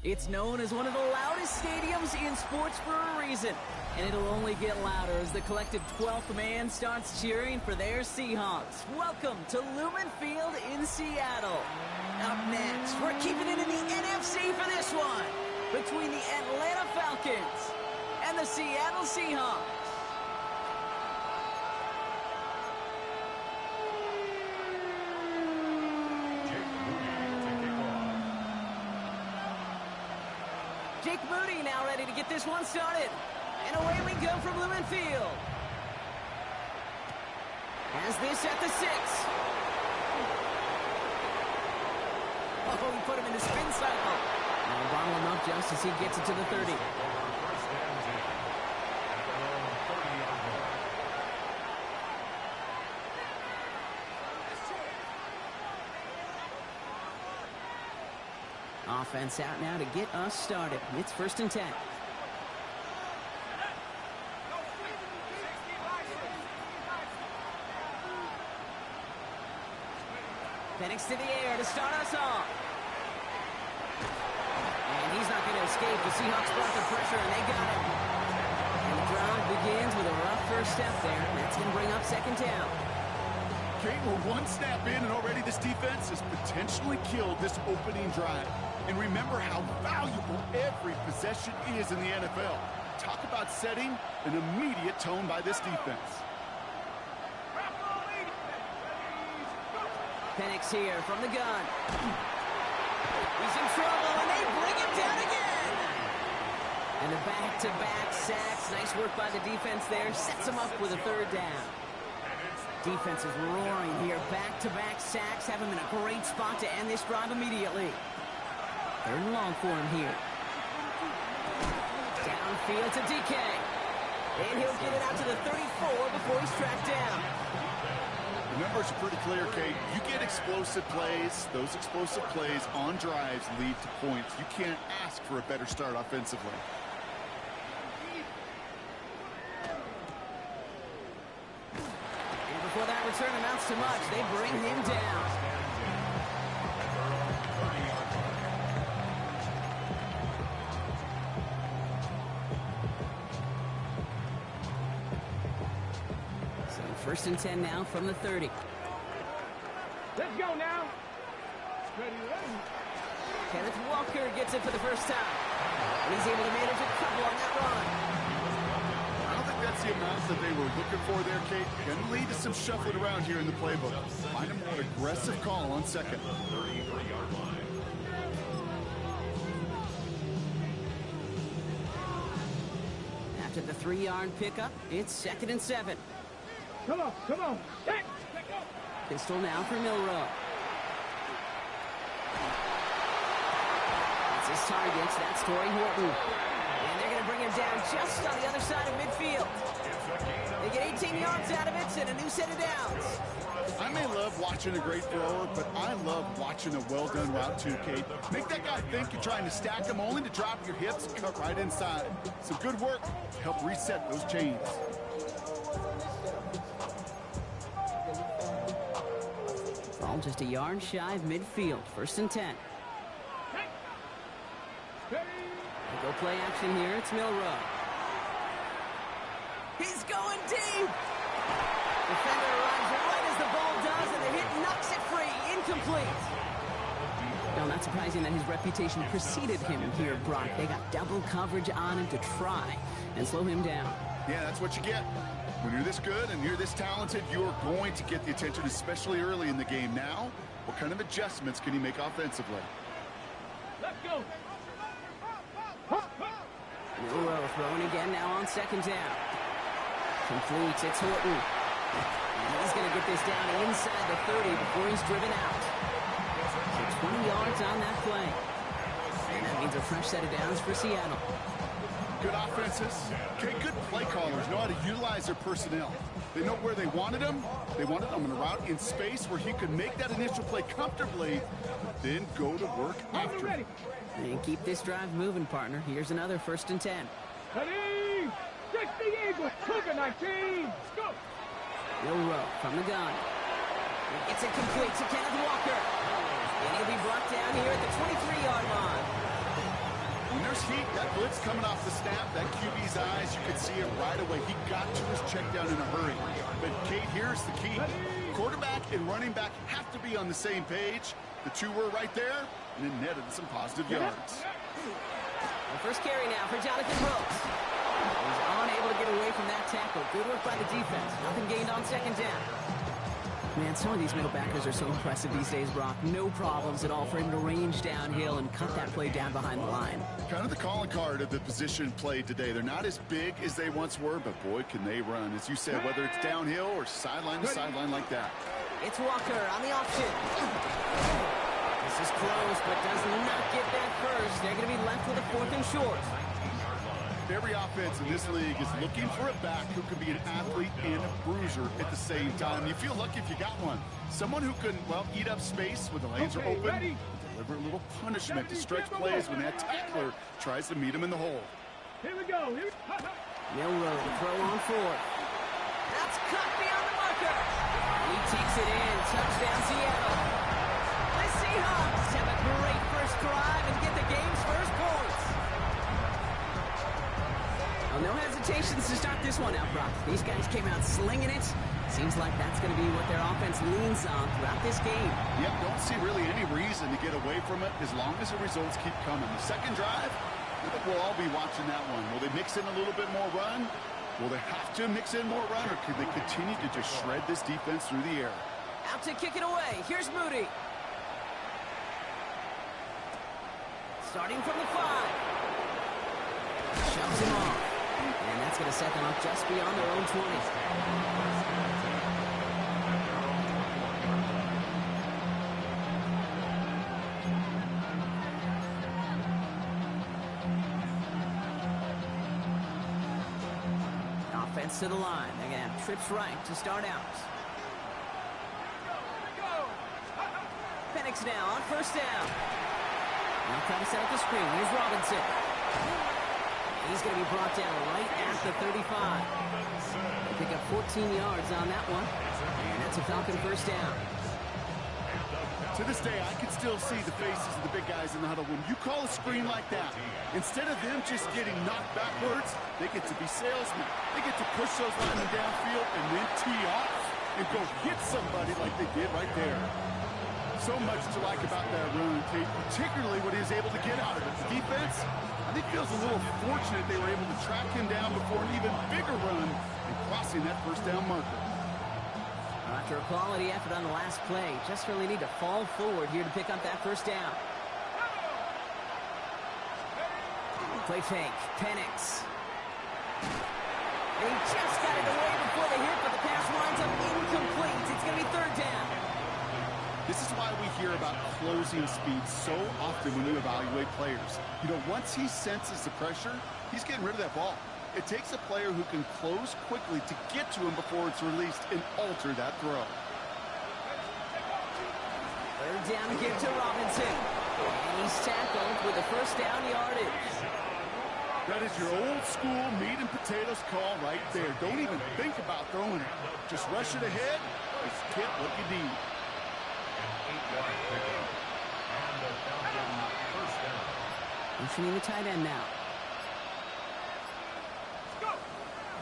It's known as one of the loudest stadiums in sports for a reason, and it'll only get louder as the collective 12th man starts cheering for their Seahawks. Welcome to Lumen Field in Seattle. Up next, we're keeping it in the NFC for this one, between the Atlanta Falcons and the Seattle Seahawks. Jake Moody now ready to get this one started. And away we go from Lumen Field. Has this at the 6. Oh, he put him in the spin cycle. Now bottle him up just as he gets it to the 30. Offense out now to get us started. It's 1st and 10. Penix to the air to start us off. And he's not going to escape. The Seahawks brought the pressure, and they got him. And the drive begins with a rough first step there. That's going to bring up 2nd down. Kate, we're one snap in, and already this defense has potentially killed this opening drive. And remember how valuable every possession is in the NFL. Talk about setting an immediate tone by this defense. Penix here from the gun. He's in trouble, and they bring him down again. And the back-to-back sacks. Nice work by the defense there. Sets him up with a 3rd down. Defense is roaring here. Back-to-back sacks have him in a great spot to end this drive immediately. 3rd and long for him here. Downfield to DK. And he'll get it out to the 34 before he's tracked down. The numbers are pretty clear, Kate. You get explosive plays. Those explosive plays on drives lead to points. You can't ask for a better start offensively. And before that return amounts to much, they bring him down. So 1st and 10 now from the 30. Let's go now. Kenneth Walker gets it for the first time. And he's able to manage a couple on that run. I don't think that's the amount that they were looking for there, Kate. Going to lead to some shuffling around here in the playbook. Find a more aggressive call on 2nd. After the 3-yard pickup, it's 2nd and 7. Come on, come on. Hey, go. Pistol now for Milroe. That's his target. That's Torrey Horton. And they're going to bring him down just on the other side of midfield. They get 18 yards out of it and a new set of downs. I may love watching a great thrower, but I love watching a well-done route too, Kate. Make that guy think you're trying to stack him only to drop your hips and cut right inside. Some good work to help reset those chains. Ball just a yard shy of midfield. 1st and 10. Go play action here. It's Milroe. He's going deep. Defender arrives right as the ball does, and the hit knocks it free. Incomplete. No, not surprising that his reputation preceded him here, Brock. They got double coverage on him to try and slow him down. Yeah, that's what you get. When you're this good and you're this talented, you're going to get the attention, especially early in the game. Now, what kind of adjustments can he make offensively? Let's go. Milroe throwing again now on 2nd down. Complete. It's Horton. And he's going to get this down inside the 30 before he's driven out. So 20 yards on that play. And that means a fresh set of downs for Seattle. Good offenses. Okay, good play callers know how to utilize their personnel. They know where they wanted him. They wanted him in a route in space where he could make that initial play comfortably, but then go to work after. Ready. And keep this drive moving, partner. Here's another 1st and 10. Ready. 60 Eagles. Cougar 19. Let's go. Milroe from the gun. It's incomplete to Kenneth Walker. And he'll be brought down here at the 23-yard line. When there's heat, that blitz coming off the snap, that QB's eyes, you could see it right away. He got to his check down in a hurry. But, Kate, here's the key. Quarterback and running back have to be on the same page. The two were right there, and it netted some positive yards. The first carry now for Jonathan Brooks. He's unable to get away from that tackle. Good work by the defense. Nothing gained on second down. Man, some of these middle backers are so impressive these days, Brock. No problems at all for him to range downhill and cut that play down behind the line. Kind of the calling card of the position played today. They're not as big as they once were, but boy, can they run. As you said, whether it's downhill or sideline to sideline like that. It's Walker on the option. This is close, but does not get that first. They're going to be left with a 4th and short. Every offense in this league is looking for a back who can be an athlete and a bruiser at the same time. You feel lucky if you got one. Someone who can, well, eat up space when the lanes are open, and deliver a little punishment to stretch plays when that tackler tries to meet him in the hole. Here we go. Milrow to throw on 4th. That's cut beyond the marker. He takes it in. Touchdown, Seattle. The Seahawks have a great first drive and get the game's first points. Well, no hesitations to start this one out, Brock. These guys came out slinging it. Seems like that's going to be what their offense leans on throughout this game. Yep, don't see really any reason to get away from it as long as the results keep coming. The second drive, I think we'll all be watching that one. Will they mix in a little bit more run? Will they have to mix in more run, or could they continue to just shred this defense through the air? Out to kick it away. Here's Moody. Starting from the 5. Shoves him off. And that's going to set them up just beyond their own 20. Offense to the line. They're going to have trips right to start out. Penix now on first down. Now trying to set up the screen. Here's Robinson. He's going to be brought down right at the 35. They pick up 14 yards on that one. And that's a Falcon first down. To this day, I can still see the faces of the big guys in the huddle. When you call a screen like that, instead of them just getting knocked backwards, they get to be salesmen. They get to push those linemen downfield and then tee off and go hit somebody like they did right there. So much to like about that run, Tate, particularly what he was able to get out of it. The defense, I think, feels a little fortunate they were able to track him down before an even bigger run and crossing that first down marker. After a quality effort on the last play, just really need to fall forward here to pick up that first down. Play fake, Penix. And he just got it away before the hit, but the pass winds up incomplete. It's going to be 3rd down. This is why we hear about closing speed so often when you evaluate players. You know, once he senses the pressure, he's getting rid of that ball. It takes a player who can close quickly to get to him before it's released and alter that throw. 3rd down again to Robinson. And he's tackled with the first down yardage. That is your old school meat and potatoes call right there. Don't even think about throwing it. Just rush it ahead. Just get what you need. Motioning the tight end now.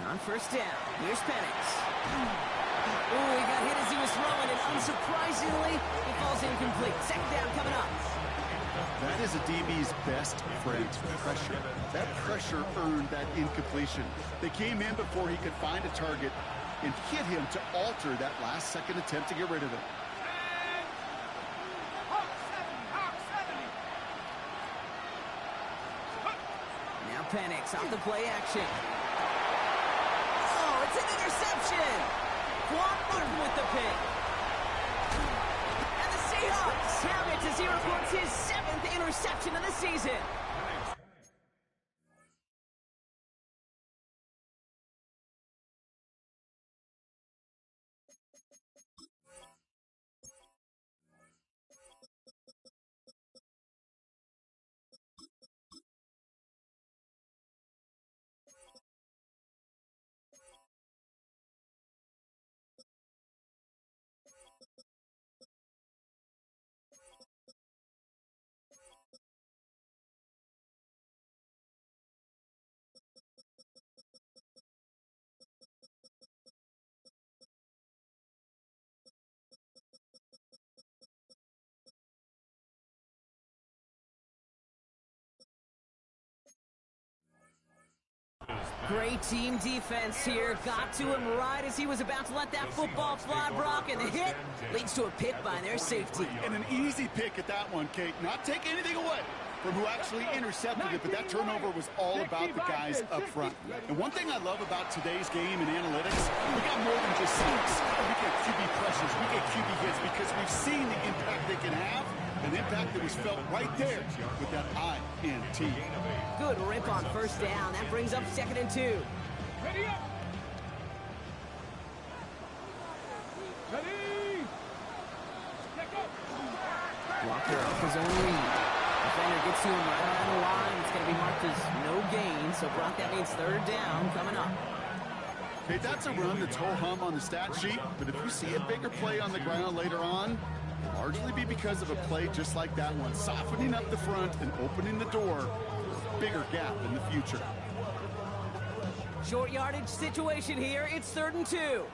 On first down, here's Penix. Oh, he got hit as he was throwing, and unsurprisingly, he falls incomplete. 2nd down coming up. That is a DB's best friend, pressure. That pressure earned that incompletion. They came in before he could find a target and hit him to alter that last-second attempt to get rid of it. Now Penix off the play action. Oh, it's an interception. Quan Martin with the pick. And the Seahawks have it as he reports his 7th interception of the season. Great team defense here. Got to him right as he was about to let that football fly, Brock, and the hit leads to a pick by their safety. And an easy pick at that one, Kate. Not take anything away from who actually intercepted it, but that turnover was all about the guys up front. And one thing I love about today's game in analytics, we got more than just sacks. We get QB pressures, we get QB hits, because we've seen the impact they can have, an impact that was felt right there with that INT. Good rip on first down. That brings up 2nd and 2. Ready up. Ready. Check up. Walker off his own lead. Defender gets to him right around the line. It's going to be marked as no gain. So, Brock, that means 3rd down coming up. Hey, that's a run that's ho-hum on the stat sheet, but if you see a bigger play on the ground later on, it'll largely be because of a play just like that one, softening up the front and opening the door for a bigger gap in the future. Short yardage situation here. It's 3rd and 2.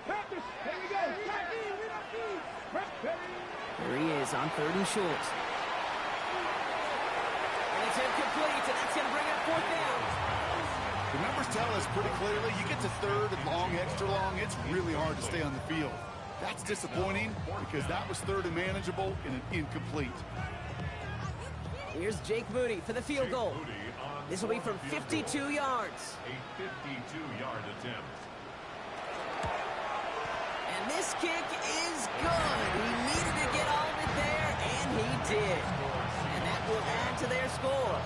Practice. Here we go. There he is on 3rd and short. And it's incomplete, and that's going to bring up 4th down. The numbers tell us pretty clearly, you get to 3rd and long, extra long, it's really hard to stay on the field. That's disappointing because that was 3rd and manageable and an incomplete. Here's Jake Moody for the field goal. This will be from 52 yards. A 52-yard attempt. And this kick is good. He needed to get all of it there, and he did. And that will add to their score.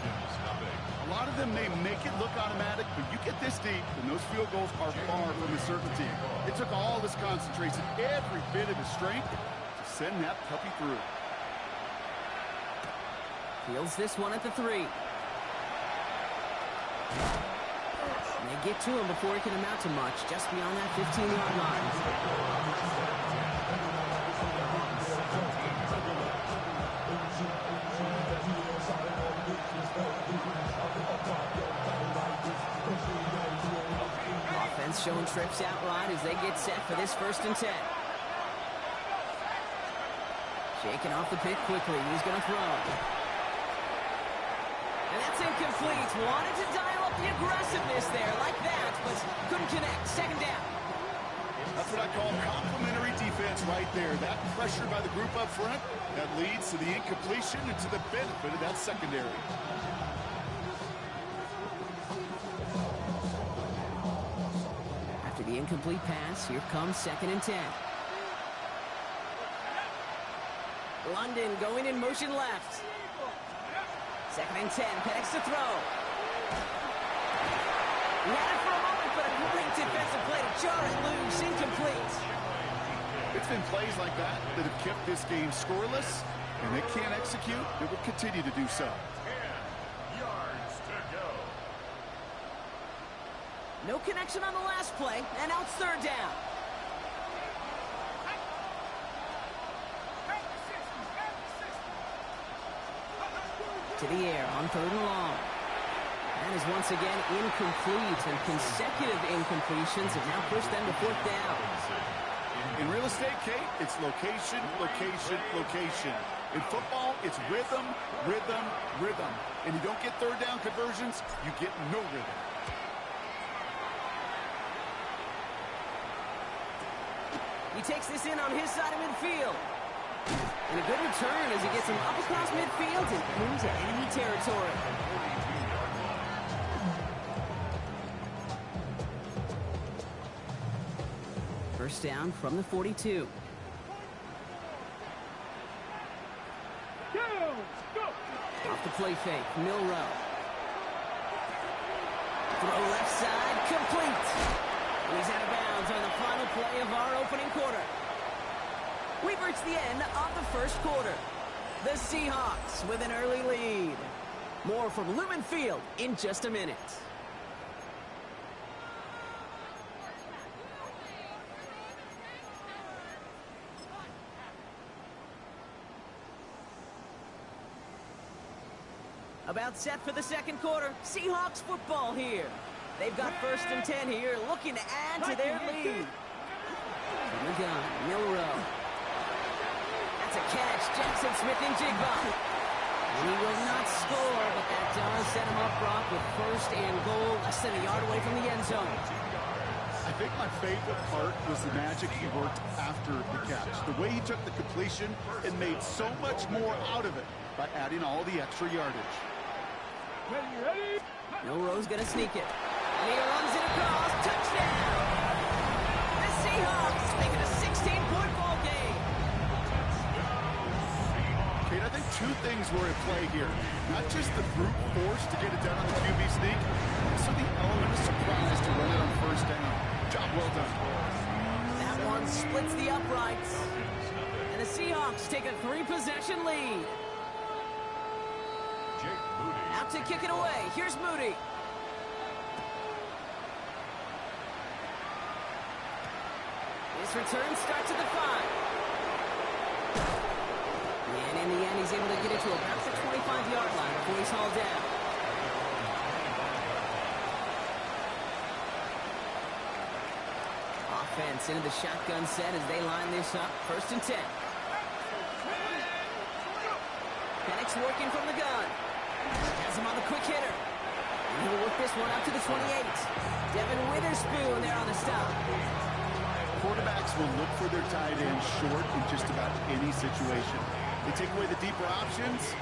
A lot of them may make it look automatic, but you get this deep, and those field goals are far from a certainty. It took all his concentration, every bit of his strength, to send that puppy through. Fields this one at the 3. And they get to him before he can amount to much, just beyond that 15-yard line. Offense showing trips out right as they get set for this 1st and 10. Shaking off the pick quickly. He's going to throw. And that's incomplete. Wanted to dial up the aggressiveness there like that, but couldn't connect. 2nd down. That's what I call complimentary defense right there. That pressure by the group up front, that leads to the incompletion and to the benefit of that secondary. After the incomplete pass, here comes 2nd and 10. London going in motion left. 2nd and 10, connects to throw. He had it for a moment, but a great defensive play to jar it loose, incomplete. It's been plays like that that have kept this game scoreless, and they can't execute. It will continue to do so. 10 yards to go. No connection on the last play, and now it's 3rd down. To the air on 3rd and long. That is once again incomplete, and consecutive incompletions have now pushed them to 4th down. In real estate, Kate, it's location, location, location. In football, it's rhythm, rhythm, rhythm. And you don't get 3rd down conversions, you get no rhythm. He takes this in on his side of midfield. And a good return as he gets him up across midfield and into enemy territory. First down from the 42. Off the play fake, Milrow. Throw left side, complete. He's out of bounds on the final play of our opening quarter. We've reached the end of the 1st quarter. The Seahawks with an early lead. More from Lumen Field in just a minute. About set for the 2nd quarter. Seahawks football here. They've got 1st and 10 here, looking to add to their lead. From the gun, Milrow. That's a catch. Jackson Smith and Jigba. And he will not score, but that does set him up, Brock, with first and goal, less than a yard away from the end zone. I think my favorite part was the magic he worked after the catch. The way he took the completion and made so much more out of it by adding all the extra yardage. Ready? Milroe's going to sneak it. And he runs it across. Touchdown! The Seahawks make it a 16-point ball game. Kate, I think two things were at play here. Not just the brute force to get it done on the QB sneak, also the element of surprise to run it on first down. Job well done. That one splits the uprights. And the Seahawks take a 3-possession lead. Jake Moody. Out to kick it away. Here's Moody. His return starts at the 5. And in the end, he's able to get it to about the 25-yard line before he's hauled down. Offense into the shotgun set as they line this up. 1st and 10. Penix working from the gun. Has him on the quick hitter. And he'll work this one out to the 28. Devin Witherspoon there on the stop. Quarterbacks will look for their tight end short in just about any situation. They take away the deeper options.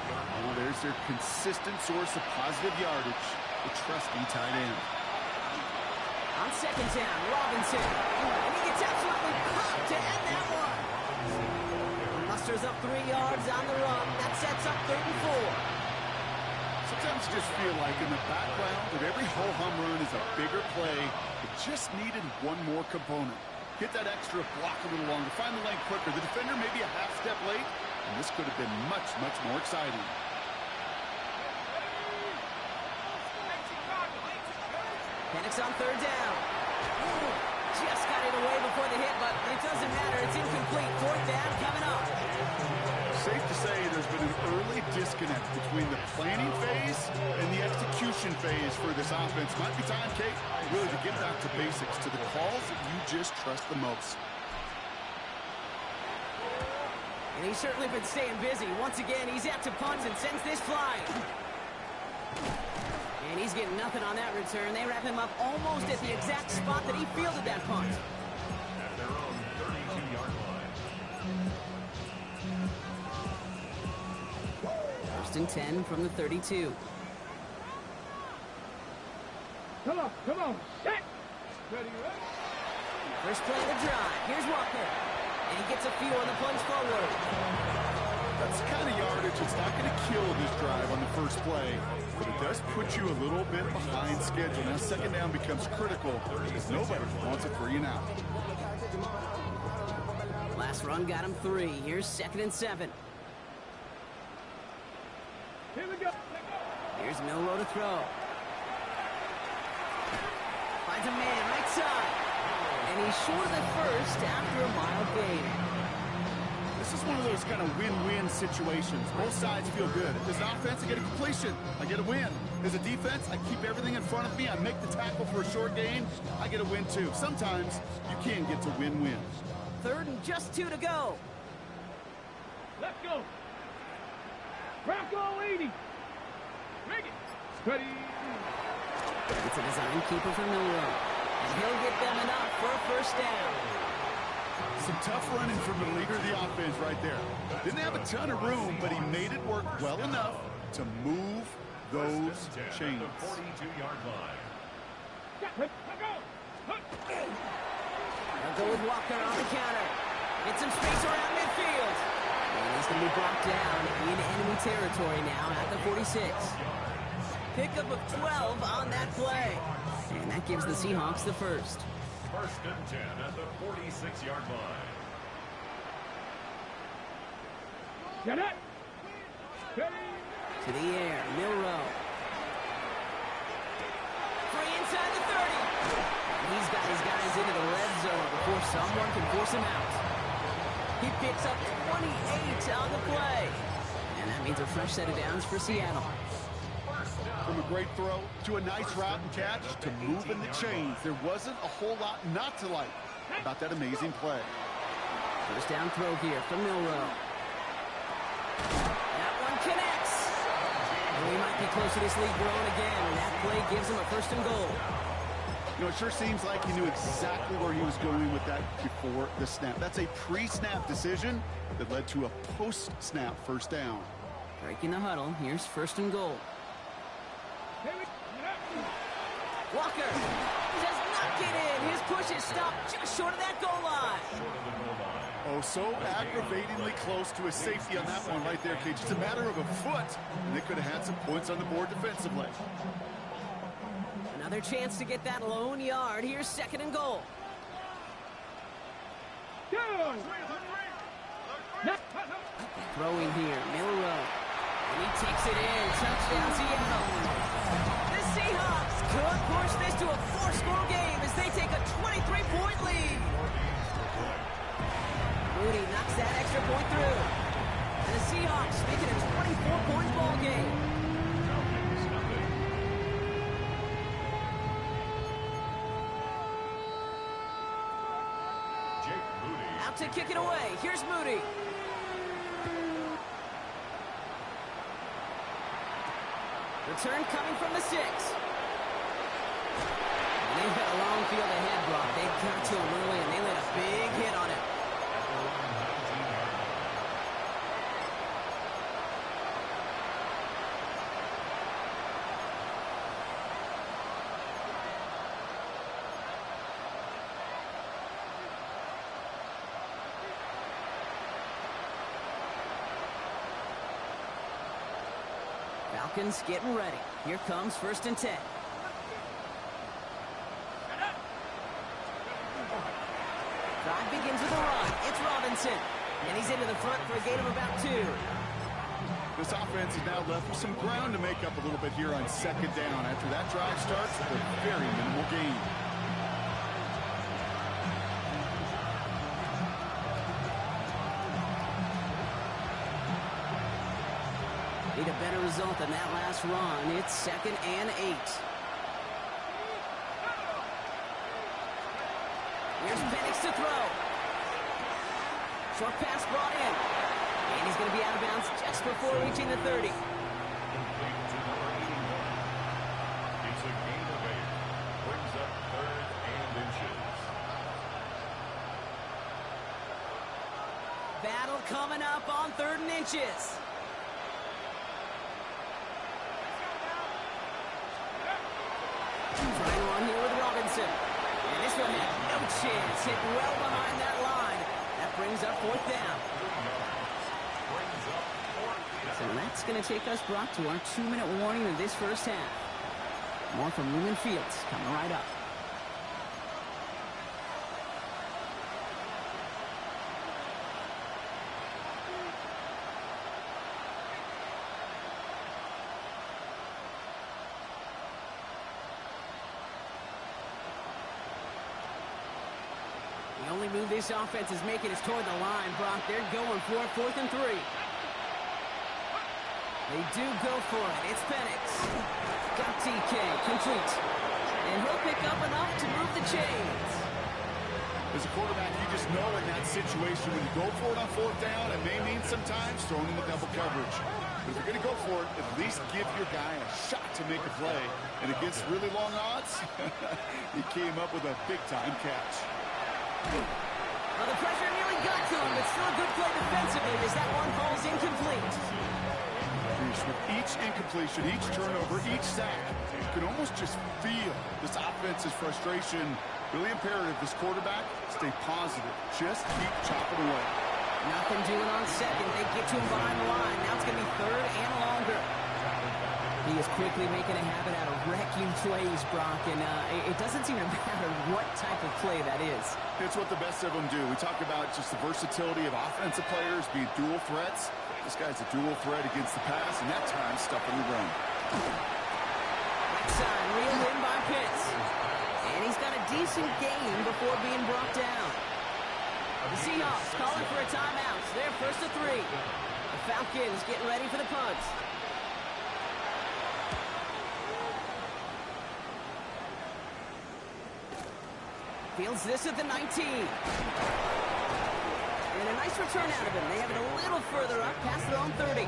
Well, there's their consistent source of positive yardage, the trusty tight end. On 2nd down, Robinson. And he gets absolutely popped to end that one. Musters up 3 yards on the run. That sets up 3rd and 4. Sometimes you just feel like in the background that every ho-hum run is a bigger play. It just needed one more component. Get that extra block a little longer. Find the lane quicker. The defender may be a half step late, and this could have been much, much more exciting. Penix on 3rd down. Just got it away before the hit, but it doesn't matter. It's incomplete. 4th down coming up. Safe to say there's been an early disconnect between the planning phase and the execution phase for this offense. Might be time, Kate, really to get back to basics, to the calls that you just trust the most. And he's certainly been staying busy. Once again, he's out to punt and sends this flying. And he's getting nothing on that return. They wrap him up almost at the exact spot that he fielded that punt. At their own 32-yard line. 1st and 10 from the 32. Come on. Set. Ready? First play of the drive. Here's Walker. And he gets a few on the plunge forward. That's the kind of yardage that's not going to kill this drive on the first play, but it does put you a little bit behind schedule. Now 2nd down becomes critical because nobody wants a 3 and out. Last run got him 3. Here's 2nd and 7. Here we go. Here's Milroe to throw. Finds a man right side. And he's short of the first after a mile gain. This is one of those kind of win-win situations. Both sides feel good. As an offense, I get a completion. I get a win. As a defense, I keep everything in front of me. I make the tackle for a short gain. I get a win, too. Sometimes you can get to win-win. 3rd and just 2 to go. Let's go. Bronco 80. Make it. Ready. It's a design keeper for Milroe. And he'll get them enough for a 1st down. Some tough running from the leader of the offense right there. Didn't have a ton of room, but he made it work well enough to move those chains. At the 42-yard line. They'll go with Walker on the counter. Get some space around midfield. And he's going to be brought down in enemy territory now at the 46. Pickup of 12 on that play. And that gives the Seahawks the first. 1st and 10 at the 46-yard line. Get it. Ready. To the air, Milroe. Free inside the 30. And he's got his guys into the red zone before someone can force him out. He picks up 28 on the play. And that means a fresh set of downs for Seattle. From a great throw to a nice route and catch to moving the chains. There wasn't a whole lot not to like about that amazing play. 1st down throw here from Milroe. That one connects. close to this lead growing again, and that play gives him a 1st and goal. You know, it sure seems like he knew exactly where he was going with that before the snap. That's a pre-snap decision that led to a post-snap 1st down. Breaking the huddle. Here's 1st and goal. Walker does not get in. His push is stopped just short of that goal line. Oh, so aggravatingly close to a safety on that one right there, Cage. It's a matter of a foot, and they could have had some points on the board defensively. Another chance to get that lone yard. Here's 2nd and goal. Throwing here, Milroe. And he takes it in. Touchdown, Seattle. The Seahawks could push this to a 4-score game as they take a 23-point lead. Moody knocks that extra point through. And the Seahawks make it a 24-point ball game. Out to kick it away. Here's Moody. Return coming from the 6. And they've got a long field ahead, Brock. They got to him early, and they laid a big hit on it. Falcons getting ready. Here comes 1st and 10. Drive begins with a run. It's Robinson. And he's into the front for a gain of about 2. This offense is now left with some ground to make up a little bit here on 2nd down. After that drive starts with a very minimal gain. Need a better result than that last run. It's 2nd and 8. Here's Penix to throw. Short pass brought in. And he's going to be out of bounds just before reaching the 30. Complete to number 81. It's a gain of 8. Brings up 3rd and inches. Battle coming up on 3rd and inches. Trying one here with Robinson. And this one had no chance. Hit well behind that line. That brings up 4th down. So that's going to take us, Brock, to our 2-minute warning of this 1st half. More from Lumen Fields coming right up. The only move this offense is making is toward the line, Brock. They're going for it, 4th and 3. They do go for it. It's Penix. Got TK, complete. And he'll pick up enough to move the chains. As a quarterback, you just know in that situation, when you go for it on 4th down, it may mean sometimes throwing in the double coverage. But if you're going to go for it, at least give your guy a shot to make a play. And against really long odds, he came up with a big-time catch. Well, the pressure nearly got to him, but still a good play defensively as that one falls incomplete. With each incompletion, each turnover, each sack, you can almost just feel this offense's frustration. Really imperative, this quarterback, stay positive. Just keep chopping away. Nothing doing on 2nd. They get to him behind the line. Now it's going to be 3rd and longer. He is quickly making a habit out of wrecking plays, Brock, and it doesn't seem to matter what type of play that is. It's what the best of them do. We talk about just the versatility of offensive players being dual threats. This guy's a dual threat against the pass, and that time stuffing the run. Right side, reeled in by Pitts. And he's got a decent gain before being brought down. The Seahawks calling for a timeout. They're 1st to 3. The Falcons getting ready for the punt. Fields this at the 19. And a nice return out of him. They have it a little further up past their own 30.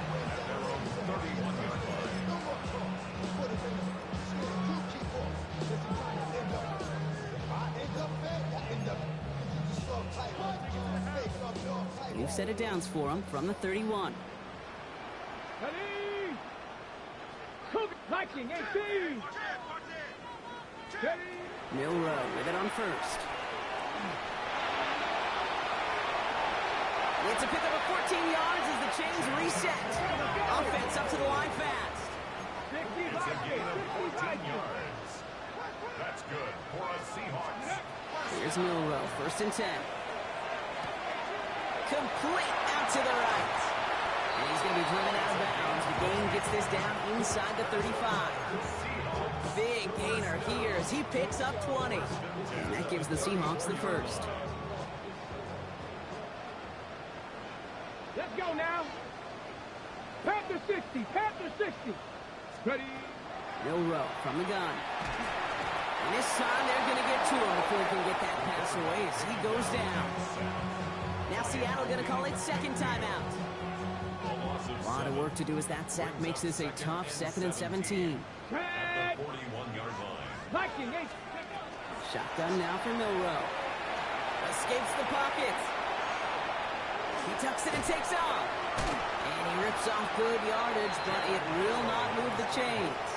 set of downs for him from the 31. Ready? Cougar Viking 18. Ready? Milroe with it on first. It's a pickup of 14 yards as the chains reset. Offense up to the line fast. It's a gain of 14 yards. That's good for a Seahawks. Here's Milroe, 1st and 10. Complete out to the right. And he's going to be driven out of bounds. The gain gets this down inside the 35. Big gainer here as he picks up 20. And that gives the Seahawks the first. Let's go now. Panther 60. Panther 60. Ready? Milroe from the gun. And this time they're going to get to him before he can get that pass away as he goes down. Now Seattle going to call it second timeout. A lot of work to do as that sack makes this a tough 2nd and 17. At the 41-yard line. Viking 8. Shotgun now for Milroe. Escapes the pocket. He tucks it and takes off. And he rips off good yardage, but it will not move the chains.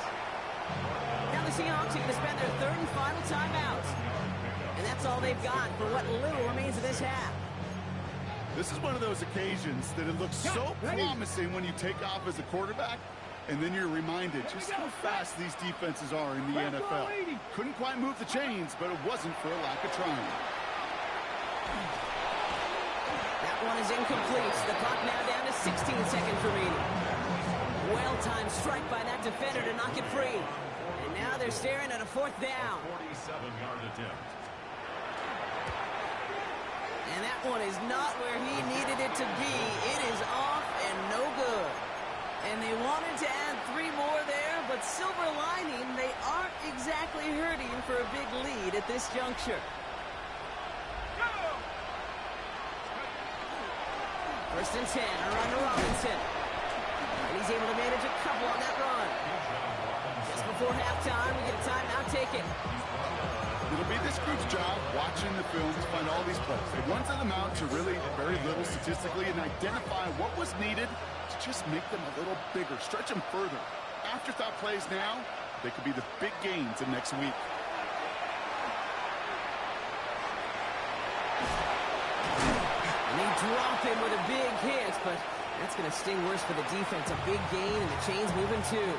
Now the Seahawks are going to spend their 3rd and final timeout. And that's all they've got for what little remains of this half. This is one of those occasions that it looks so promising when you take off as a quarterback, and then you're reminded just how fast these defenses are in the NFL. Couldn't quite move the chains, but it wasn't for a lack of trying. That one is incomplete. The clock now down to 16 seconds remaining. Well-timed strike by that defender to knock it free. And now they're staring at a 4th down. 47-yard attempt. And that one is not where he needed it to be. It is off and no good. And they wanted to add 3 more there, but silver lining, they aren't exactly hurting for a big lead at this juncture. 1st and 10, a run to Robinson. And he's able to manage a couple on that run. Just before halftime, we get a timeout taken. It'll be this group's job watching the film to find all these plays. They run them out to really very little statistically and identify what was needed to just make them a little bigger, stretch them further. Afterthought plays now, they could be the big gains in next week. And they drop him with a big hit, but that's going to sting worse for the defense. A big gain, and the chains moving too.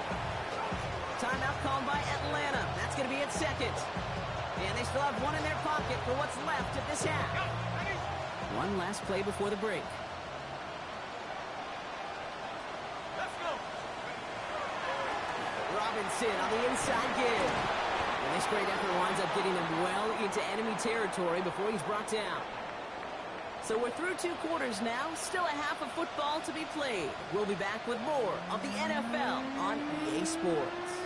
Timeout called by Atlanta. That's going to be at 2nd. And they still have 1 in their pocket for what's left of this half. One last play before the break. Let's go. Robinson on the inside give. And this great effort winds up getting him well into enemy territory before he's brought down. So we're through 2 quarters now. Still a half of football to be played. We'll be back with more of the NFL on EA Sports.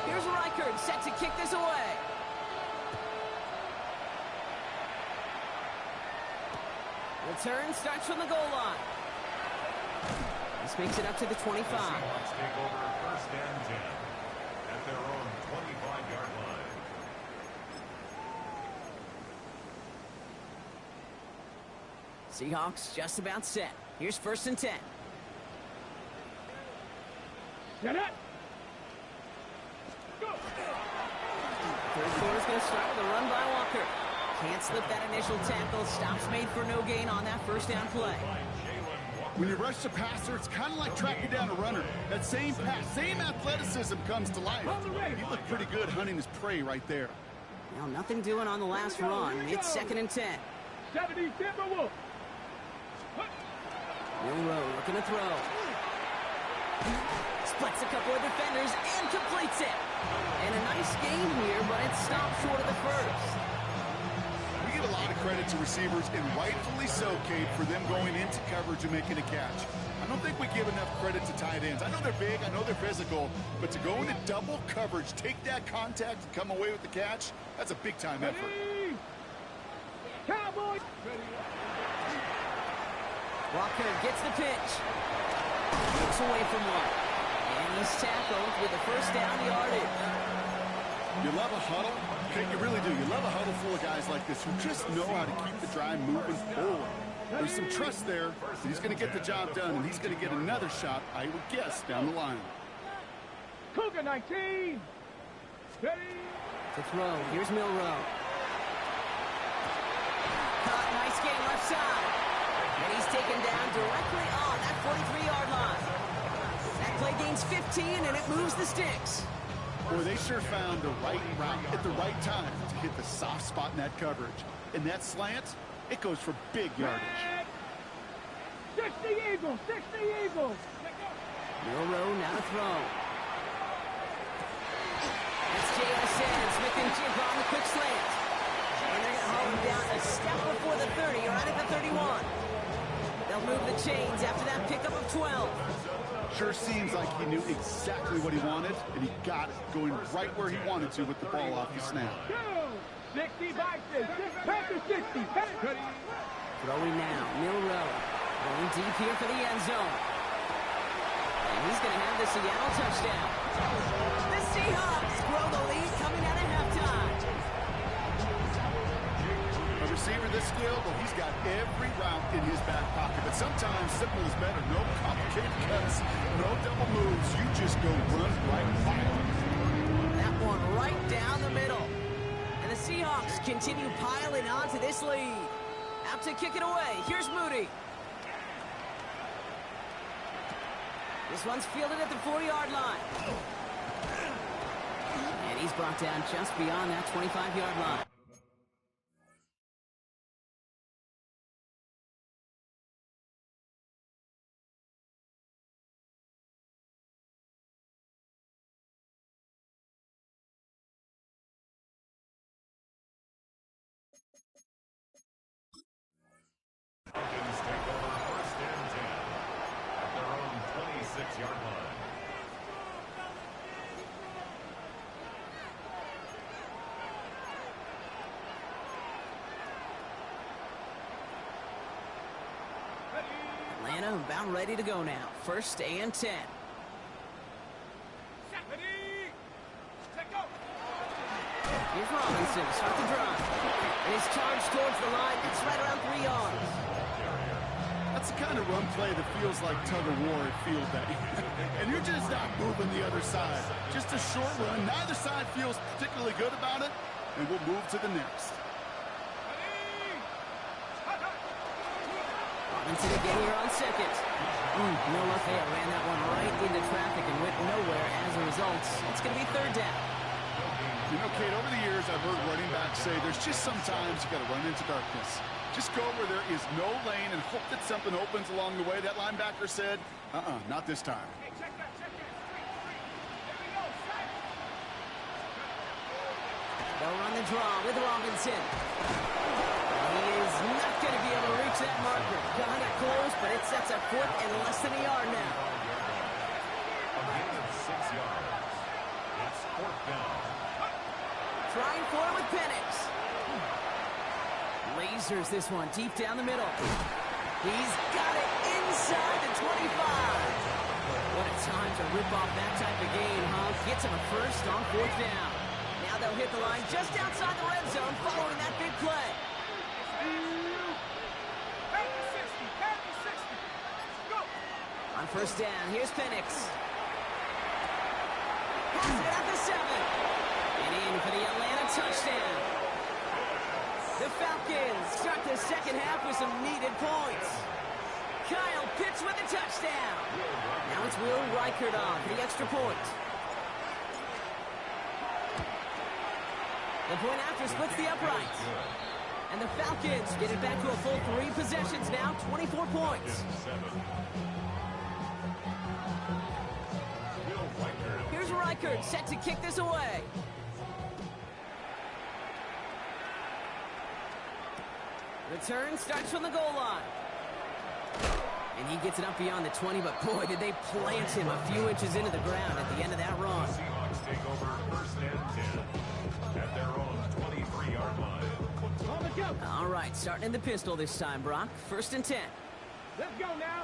Here's Reichard set to kick this away. Return starts from the goal line. This makes it up to the 25. Seahawks take over 1st and 10 at their own 25-yard line. Seahawks just about set. Here's 1st and 10. Get it. Go. 3rd quarter's going to start with a run by Walker. Can't slip that initial tackle. Stops made for no gain on that 1st down play. When you rush the passer, it's kind of like tracking down a runner. That same pass, same athleticism comes to life. He looked pretty good hunting his prey right there. Now, nothing doing on the last run. It's 2nd and 10. 70 Timberwolves. Milroe looking to throw. Splits a couple of defenders and completes it. And a nice gain here, but it stopped short of the 1st. We give a lot of credit to receivers, and rightfully so, Kate, for them going into coverage and making a catch. I don't think we give enough credit to tight ends. I know they're big, I know they're physical, but to go into double coverage, take that contact, and come away with the catch, that's a big-time effort. Ready. Cowboys. Walker gets the pitch. Looks away from one. And he's tackled with the 1st down yardage. You love a huddle? Okay, you really do. You love a huddle full of guys like this who just know how to keep the drive moving forward. There's some trust there. He's going to get the job done, and he's going to get another shot, I would guess, down the line. Cougar 19. Ready. To throw. Here's Milroe. Caught, nice game left side. And he's taken down directly on that 43-yard line. That play gains 15, and it moves the sticks. Boy, they sure found the right route at the right time to hit the soft spot in that coverage. And that slant, it goes for big yardage. 60 Eagles, 60 Eagles. Milroe now to throw. That's JSN. Smith and Jigba on the quick slant. And they're going to haul him down a step before the 30, or right at the 31. They'll move the chains after that pickup of 12. Sure seems like he knew exactly what he wanted, and he got it, going right where he wanted to with the ball off the snap. 60 Vikings, Panthers 60. Throwing now, Milroe. Going deep here for the end zone. And he's going to have the Seattle touchdown. The Seahawks grow the lead coming out of halftime. A receiver this skilled, well, he's got every route in his back pocket. But sometimes simple is better. No complicated cuts, no double moves. You just go run right by him. That one right down the middle. And the Seahawks continue piling onto this lead. Out to kick it away. Here's Moody. This one's fielded at the 4-yard line. And he's brought down just beyond that 25-yard line. Falcons take over first and 10 at their own 26-yard line. Atlanta about ready to go now. First and 10. Here's Robinson, start the drive. And he's charged towards the line. It's right around 3 yards. That's the kind of run play that feels like tug-of-war at field day. And you're just not moving the other side. Just a short run. Neither side feels particularly good about it. And we'll move to the next. Robinson again here on second. No luck there. Ran that one right into traffic and went nowhere as a result. It's going to be third down. You know, Kate, over the years, I've heard running backs say there's just sometimes you got to run into darkness. Just go where there is no lane and hope that something opens along the way. That linebacker said, not this time. They'll run the draw with Robinson. He is not going to be able to reach that marker. Got it close, but it sets a foot in less than a yard now. A gain of 6 yards. It's fourth down. Trying for it with Penix. Lasers this one deep down the middle. He's got it inside the 25. What a time to rip off that type of game, huh? Gets him a first on fourth down. Now they'll hit the line just outside the red zone following that big play. On first down, here's Penix. Has it at the 7. And in for the Atlanta touchdown. The Falcons start the second half with some needed points. Kyle Pitts with a touchdown. Now it's Will Reichert on for the extra point. The point after splits the uprights. And the Falcons get it back to a full 3 possessions now, 24 points. Here's Reichert set to kick this away. Return starts from the goal line. And he gets it up beyond the 20, but boy, did they plant him a few inches into the ground at the end of that run. Seahawks take over first and 10 at their own 23-yard line. All right, starting in the pistol this time, Brock. First and 10. Let's go now.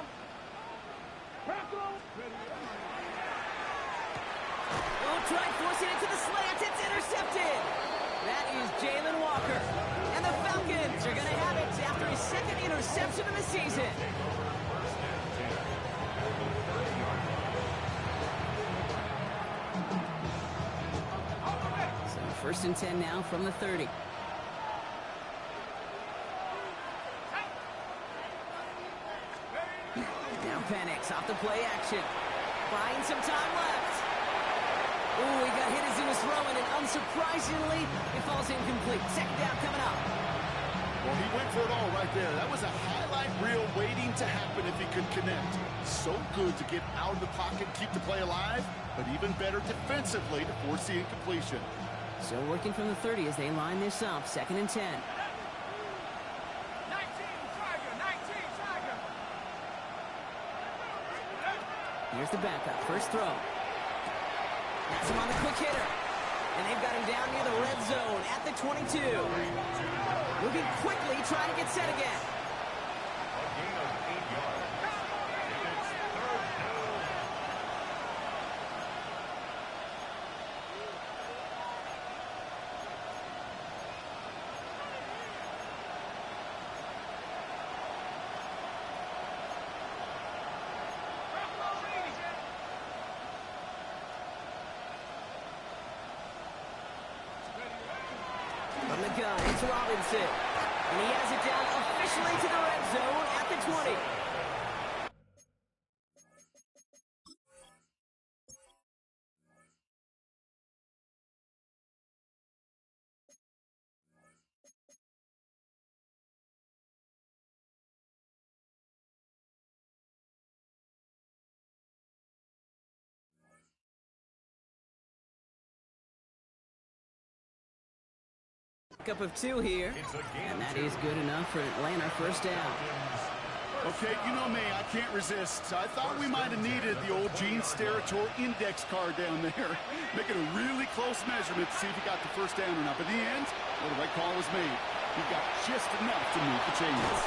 Oh, tried forcing it to the slant. It's intercepted. That is Jalen Walker. And the Falcons are going to have it after his second interception of the season. So first and 10 now from the 30. Now Penix off the play action. Buying some time left. Ooh, he got hit as he was throwing, and unsurprisingly, it falls incomplete. Second down coming up. Well, he went for it all right there. That was a highlight reel waiting to happen if he could connect. So good to get out of the pocket, keep the play alive, but even better defensively to force the incompletion. So working from the 30 as they line this up, second and 10. 19 Tiger, 19 Tiger. Here's the backup, first throw. That's him on the quick hitter. And they've got him down near the red zone at the 22. Moving quickly, trying to get set again. A gain of 8 yards. And it's third down. From the gun, it's Robinson. And he has it down officially to the red zone at the 20. Up of 2 here, and that is good enough for Atlanta first down. Okay, you know me, I can't resist. I thought we might have needed the old Gene Steratore index card down there. Making a really close measurement to see if he got the first down or not. But in the end, well, the right call was made. He got just enough to move the chains.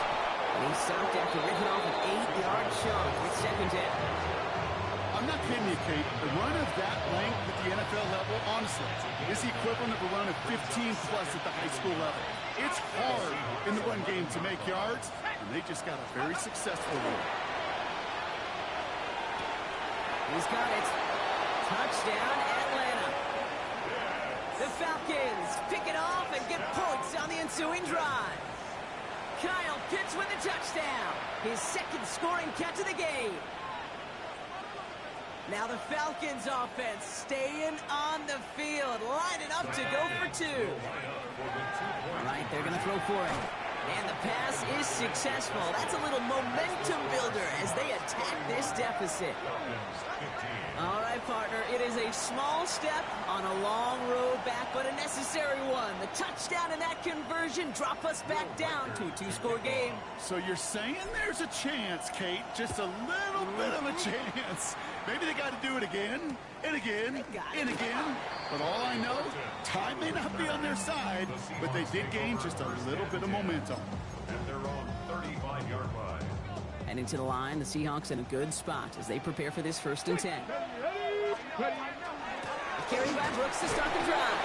And he stopped after ripping off an 8-yard chunk with second down. I'm not kidding you, Kate. A run of that length at the NFL level, honestly, is the equivalent of a run of 15-plus at the high school level. It's hard in the run game to make yards, and they just got a very successful one. He's got it. Touchdown, Atlanta. The Falcons pick it off and get points on the ensuing drive. Kyle Pitts with a touchdown. His second scoring catch of the game. Now the Falcons offense staying on the field, lining up to go for 2. All right, they're going to throw for it. And the pass is successful. That's a little momentum builder as they attack this deficit. All right, partner, it is a small step on a long road back, but a necessary one. The touchdown and that conversion drop us back down to a 2-score game. So you're saying there's a chance, Kate, just a little bit of a chance. Maybe they got to do it again, and again, and again. But all I know, time may not be on their side, but they did gain just a little bit of momentum. And they're on 35-yard line. And into the line, the Seahawks in a good spot as they prepare for this first and 10. Carry by Brooks to start the drive.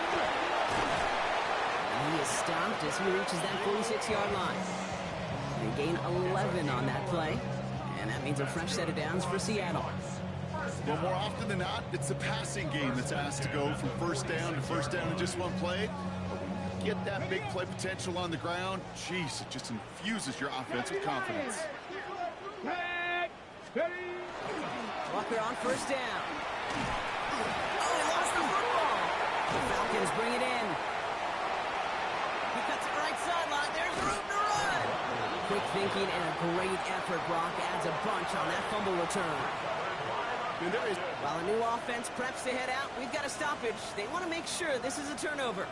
And he is stopped as he reaches that 46-yard line. They gain 11 on that play, and that means a fresh set of downs for Seattle. Well, more often than not, it's the passing game that's asked to go from first down in just one play. But when you get that big play potential on the ground, geez, it just infuses your offense with confidence. Walker on first down. Oh, he lost the football. The Falcons bring it in. He cuts it right sideline. There's room to run. Quick thinking and a great effort. Brock adds a bunch on that fumble return. While a new offense preps to head out, we've got a stoppage. They want to make sure this is a turnover.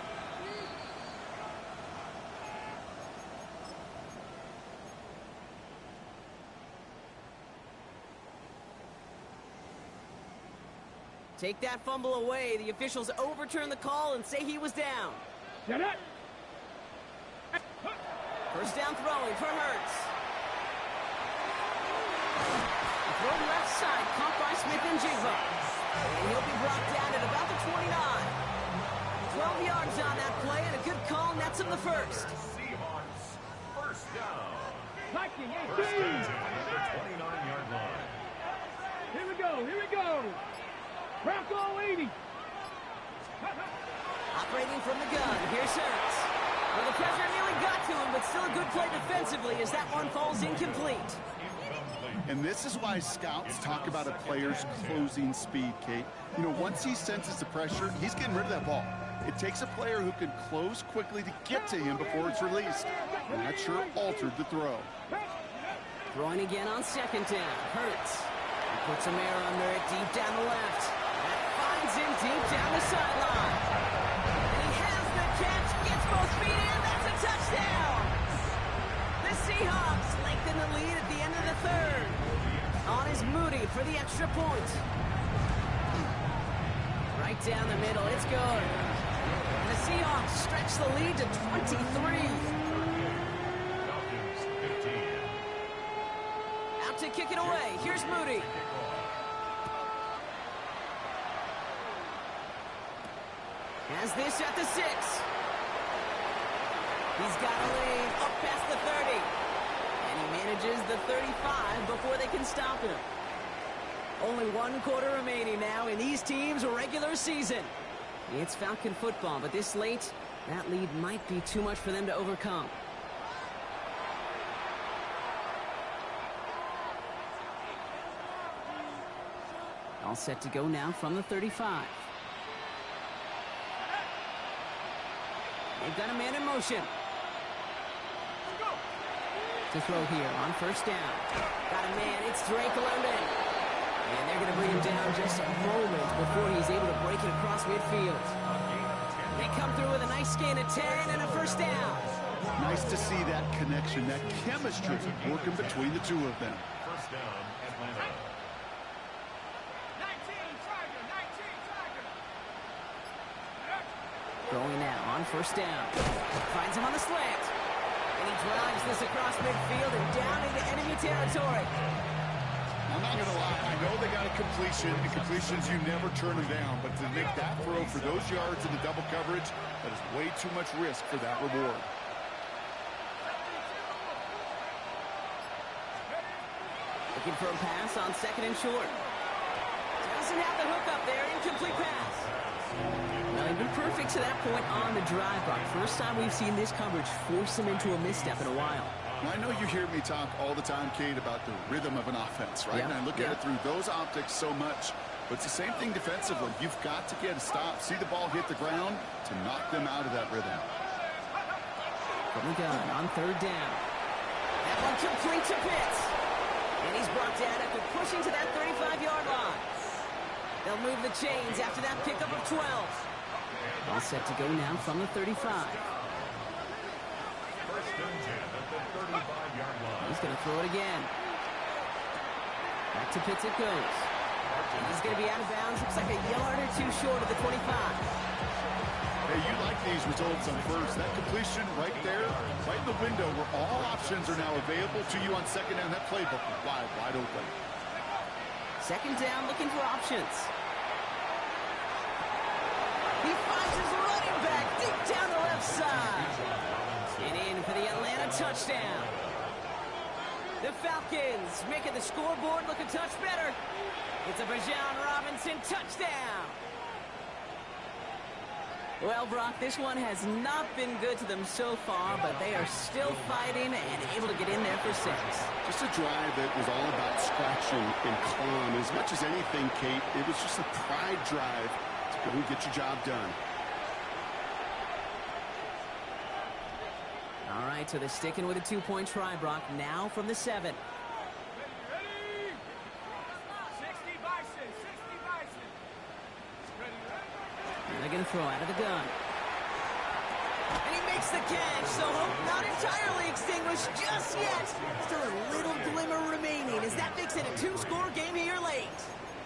Take that fumble away. The officials overturn the call and say he was down. Get it. First down throwing for Hurts. Throw left side, caught by Smith and Jigba. And he'll be brought down at about the 29. 12 yards on that play, and a good call nets him the first. Seahawks, first down. Viking First 18. and 10 at the 29-yard line. Here we go. Here we go. Bronco 80. Operating from the gun, here's Hurts. Well, the pressure nearly got to him, but still a good play defensively as that one falls incomplete. And this is why scouts talk about a player's closing speed, Kate. You know, once he senses the pressure, he's getting rid of that ball. It takes a player who can close quickly to get to him before it's released. And that sure altered the throw. Throwing again on second down. Hurts. He puts a man under it deep down the left. That finds him deep down the sideline. And he has the catch, gets both feet in, that's a touchdown! The Seahawks lengthen the lead at the end of the third. On is Moody for the extra point. Right down the middle, it's good. And the Seahawks stretch the lead to 23. Falcons 15. Out to kick it away, here's Moody. Has this at the 6. He's got a lead up past the 30. And he manages the 35 before they can stop him. Only 1 quarter remaining now in these teams' regular season. It's Falcon football, but this late, that lead might be too much for them to overcome. All set to go now from the 35. They've got a man in motion. To throw here on first down. Got a man, it's Drake London. And they're going to bring him down just a moment before he's able to break it across midfield. They come through with a nice gain of 10 and a first down. Nice to see that connection, that chemistry working between the two of them. First down, Atlanta. 19, Tiger. 19, Tiger. Throwing now on first down. Finds him on the slant. And he drives this across midfield and down into enemy territory. I'm not going to lie. I know they got a completion, and completions, you never turn them down. But to make that throw for those yards in the double coverage, that is way too much risk for that reward. Looking for a pass on second and short. Doesn't have the hook up there. Incomplete pass. Well, he'd been perfect to that point on the drive, Brock. First time we've seen this coverage force him into a misstep in a while. Now, I know you hear me talk all the time, Kate, about the rhythm of an offense, right? Yeah, And I look at it through those optics so much. But it's the same thing defensively. You've got to get a stop, see the ball hit the ground to knock them out of that rhythm. From the gun on third down. That one complete to Pitts. And he's brought down after pushing to that 35-yard line. They'll move the chains after that pickup of 12. All set to go now from the 35. First and 10 at the 35-yard line. He's going to throw it again. Back to Pitts it goes. And he's going to be out of bounds. Looks like a yard or two short of the 25. Hey, you like these results on first. That completion right there, right in the window where all options are now available to you on second down. That playbook is wide open. Second down, looking for options. He finds his running back deep down the left side. And in for the Atlanta touchdown. The Falcons making the scoreboard look a touch better. It's a Bijan Robinson touchdown. Well, Brock, this one has not been good to them so far, but they are still fighting and able to get in there for 6. Just a drive that was all about scratching and clawing. As much as anything, Kate, it was just a pride drive to go and get your job done. All right, so they're sticking with a 2-point try, Brock. Now from the 7. Ready? 60 Bison. 60 Bison. Ready? And they're going to throw out of the gun. And he makes the catch, so hope not entirely extinguished just yet. Still a little glimmer remaining as that makes it a 2-score game here late.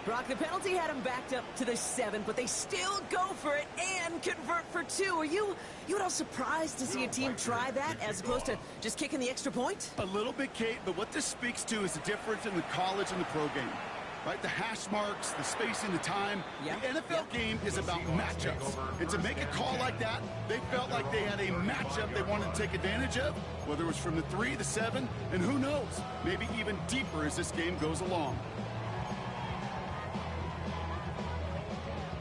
Brock, the penalty had him backed up to the 7, but they still go for it and convert for 2. Are you at all surprised to see a team try that as opposed to just kicking the extra point? A little bit, Kate, but what this speaks to is the difference in the college and the pro game. right? The hash marks, the spacing, the time. Yep. The NFL game is about matchups. And to make a call like that, they felt like they had a matchup they wanted to take advantage of, whether it was from the 3, the 7, and who knows, maybe even deeper as this game goes along.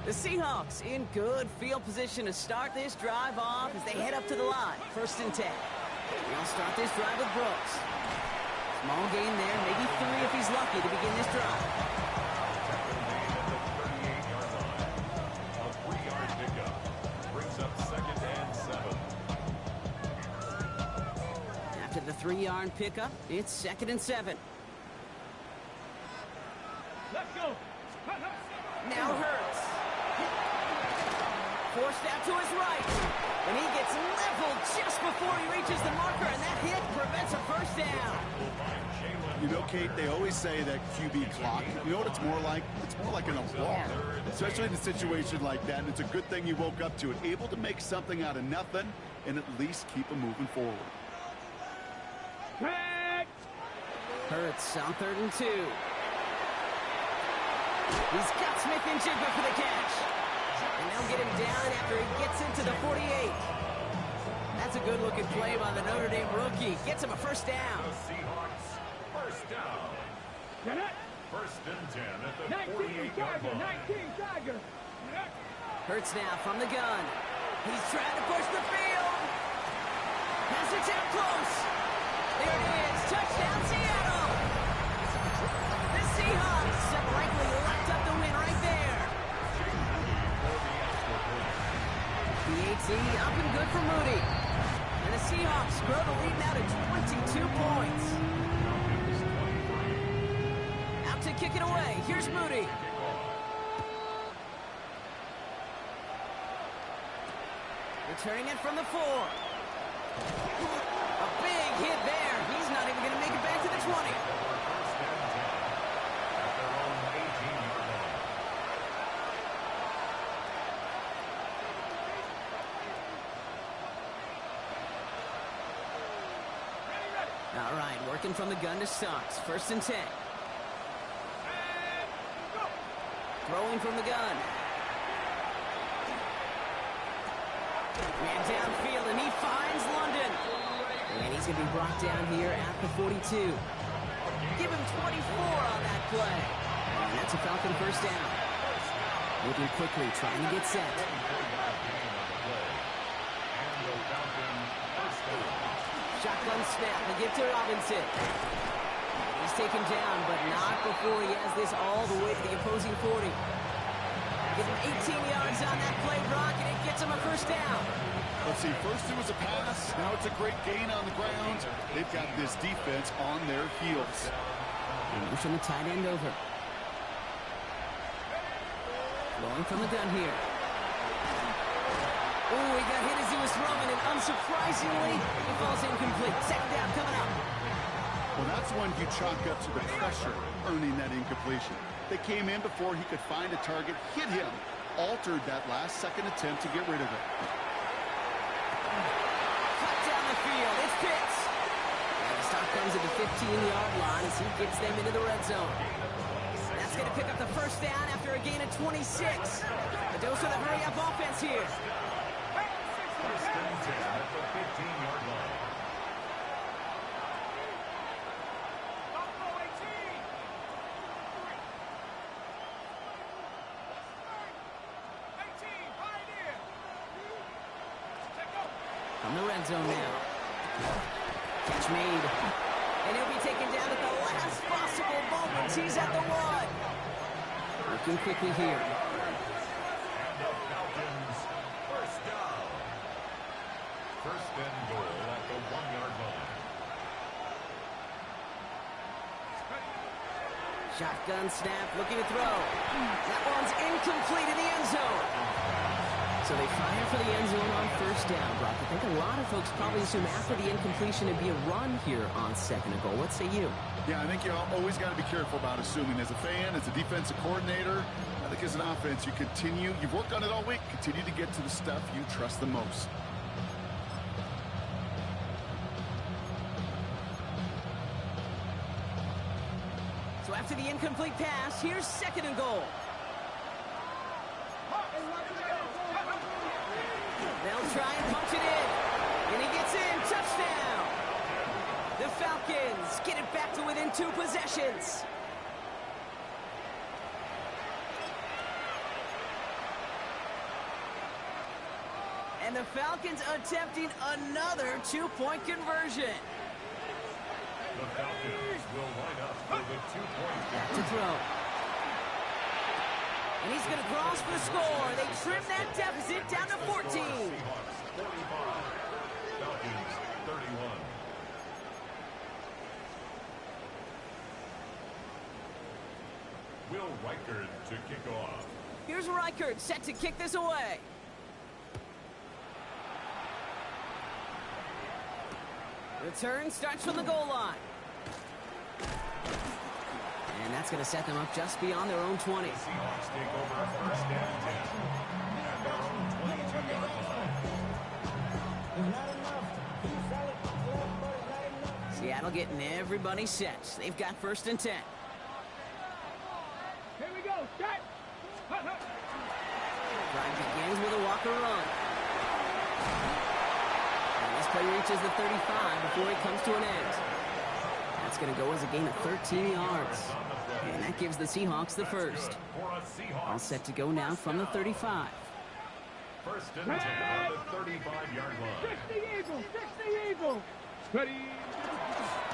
The Seahawks in good field position to start this drive off as they head up to the line. 1st and 10. They'll start this drive with Brooks. Small gain there, maybe 3 if he's lucky to begin this drive. A 3-yard pickup brings up 2nd and 7. After the 3-yard pickup, it's 2nd and 7. Let's go. Now Hurts. Forced out to his right. And he gets leveled just before he reaches the marker, and that hit prevents a 1st down. You know, Kate, they always say that QB clock, you know what it's more like? It's more like an alarm, especially in a situation like that. And it's a good thing you woke up to it, able to make something out of nothing and at least keep them moving forward. Hurts on 3rd and 2. He's got Smith-Njigba for the catch. And they'll get him down after he gets into the 48. That's a good-looking play by the Notre Dame rookie. Gets him a 1st down. The Seahawks, 1st down. 1st and 10 at the 48-yard line. 19 Tiger. Hurts now from the gun. He's trying to push the field. Has it down close. There it is. Touchdown, Seattle. The Seahawks have likely locked up the win right there. The AT up and good for Moody. And the Seahawks grow the lead now to 22 points. Out to kick it away. Here's Moody. Returning it from the 4. A big hit there. He's not even going to make it back to the 20. All right, working from the gun to Suggs. 1st and 10. Throwing from the gun. Man downfield, and he finds London. And he's going to be brought down here at the 42. Give him 24 on that play. And that's a Falcon 1st down. Moving quickly, trying to get set. Shotgun snap, they give to Robinson. He's taken down, but not before he has this all the way to the opposing 40. Give him 18 yards on that play, Brock, and it gets him a 1st down. Let's see, first it was a pass, now it's a great gain on the ground. They've got this defense on their heels. Pushing the tight end over. Blowing from the gun here. Oh, he got hit as he was throwing, and unsurprisingly, he falls incomplete. 2nd down coming up. Well, that's when you chalk up to the pressure earning that incompletion. They came in before he could find a target, hit him, altered that last second attempt to get rid of it. Cut down the field. It's Pitts. And the stop comes at the 15-yard line as he gets them into the red zone. That's going to pick up the 1st down after a gain of 26. The dose of the hurry-up offense here. 1st and 10 at the 15-yard line. From the red zone now. Catch made. And he'll be taken down at the last possible moment. He's at the 1. Working quickly here. And the Falcons, 1st down. 1st and goal at the 1-yard line. Shotgun snap, looking to throw. That one's incomplete in the end zone. So they fire for the end zone on 1st down, Brock. I think a lot of folks probably assume after the incompletion it'd be a run here on 2nd and goal. What say you? Yeah, I think you always got to be careful about assuming. As a fan, as a defensive coordinator, I think as an offense, you've worked on it all week, continue to get to the stuff you trust the most. So So after the incomplete pass, here's 2nd and goal. They'll try and punch it in. And he gets in. Touchdown. The Falcons get it back to within 2 possessions. And the Falcons attempting another 2-point conversion. The Falcons will line up for the 2-point To conversion. throw. And he's going to cross for the score. They trim that deficit down to 14. Seahawks 45, Falcons 31. Will Reichard to kick off. Here's Reichard set to kick this away. Return starts from the goal line. And that's going to set them up just beyond their own 20. Seahawks take over a 1st and 10 at their own 22-yard line. Seattle getting everybody set. They've got 1st and 10. Here we go. Set. Drive begins with a walker run. And this play reaches the 35 before it comes to an end. That's going to go as a gain of 13 yards. And that gives the Seahawks the first. For a Seahawks. All set to go now from the 35. 1st and 10 on the 35-yard line. Fix the eagle. Fix the eagle. Ready.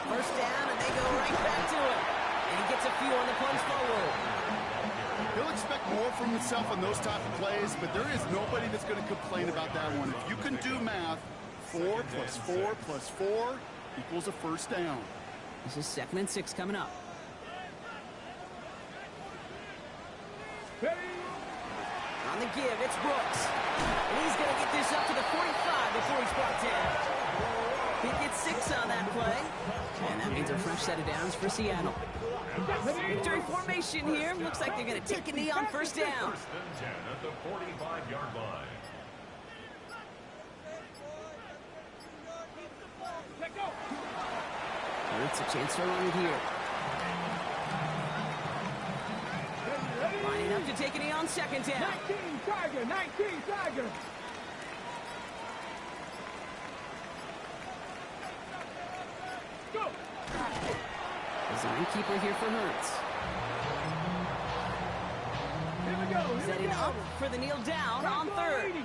First down, and they go right back to it. And he gets a few on the punch forward. He'll expect more from himself on those type of plays, but there is nobody that's going to complain about that one. If you can do math, 4 plus 4 plus 4 equals a 1st down. This is 2nd and 6 coming up. Ready. On the give, it's Brooks. And he's going to get this up to the 45 before he's brought down. He gets 6 on that play. And that means a fresh set of downs for Seattle. Victory formation here. Looks like they're going to take a knee on 1st down. 1st and 10 at the 45-yard line. Let go. It's a chance to run it here. Lining up to take a knee on 2nd down. 19 Tiger. 19 Tiger. Go. Design keeper here for Hurts. Here we go. Here we Setting go. up for the kneel down on 3rd.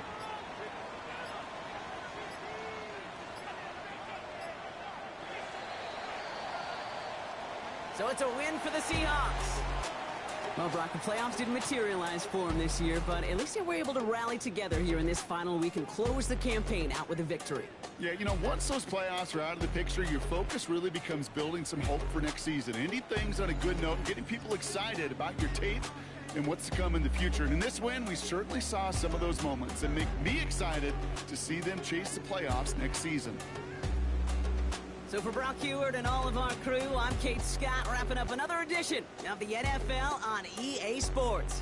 So it's a win for the Seahawks. Well, Brock, the playoffs didn't materialize for them this year, but at least they were able to rally together here in this final week and close the campaign out with a victory. Yeah, you know, once those playoffs are out of the picture, your focus really becomes building some hope for next season. Ending things on a good note, getting people excited about your tape and what's to come in the future. And in this win, we certainly saw some of those moments and make me excited to see them chase the playoffs next season. So for Brock Heward and all of our crew, I'm Kate Scott, wrapping up another edition of the NFL on EA Sports.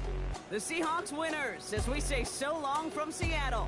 The Seahawks winners, as we say so long from Seattle.